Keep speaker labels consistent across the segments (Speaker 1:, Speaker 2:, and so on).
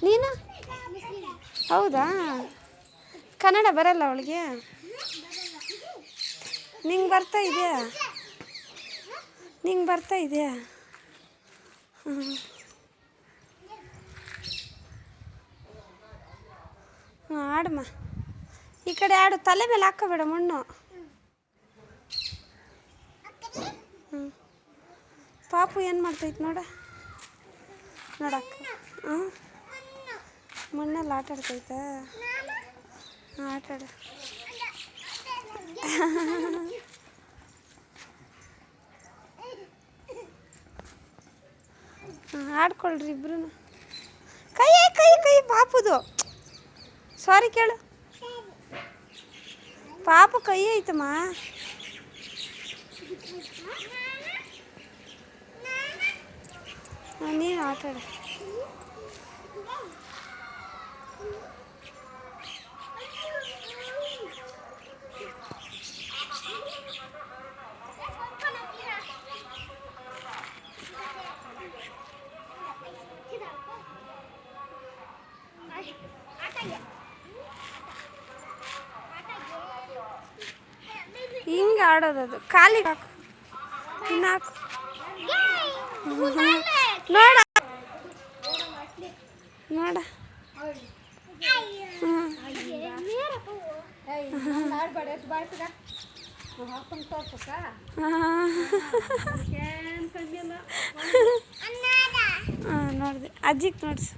Speaker 1: ನೀನು ಹೌದಾ? ಕನ್ನಡ ಬರಲ್ಲ ಅವಳಿಗೆ? ನಿಂಗೆ ಬರ್ತಾ ಇದೆಯಾ? ನಿಂಗೆ ಬರ್ತಾ ಇದೆಯಾ? ಆಡಮ್ಮ, ಈ ಕಡೆ ಆಡು. ತಲೆ ಮೇಲೆ ಹಾಕೋಬೇಡ ಮಣ್ಣು. ಪಾಪು ಏನು ಮಾಡ್ತೈತೆ ನೋಡಕ್ಕ. ಮಣ್ಣಲ್ಲಿ ಆಟ ಆಡ್ತೈತಾ? ಆಟ ಆಡ. ಆಡ್ಕೊಳ್ರಿ ಇಬ್ರು. ಕೈ ಕೈ ಕೈ ಪಾಪುದು. ಸಾರಿ ಕೇಳು. ಪಾಪು ಕೈ ಐತಮ್ಮ. ನೀನು ಆಟ ಆಡ. ಹಿಂಗೆ ಆಡೋದದು. ಕಾಲಿಗೆ ಹಾಕು. ಇನ್ನು ಹಾಕು. ನೋಡ ನೋಡ. ನೋಡಿದೆ ಅಜ್ಜಿಗೆ ನೋಡ್ಸು.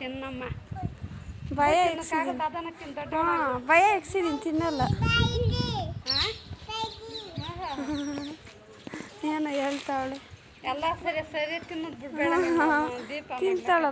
Speaker 1: ತಿನ್ನಮ್ಮ. ಭಯ ಭಯ ಎಕ್ಸಿದೀನಿ, ತಿನ್ನಲ್ಲ. ಏನೋ ಹೇಳ್ತಾವಳೆ. ಎಲ್ಲ ಸರಿ ಸರಿ ತಿನ್ನೋದು ಬಿಡ್ಬೇಡ. ತಿಂತಾಳ.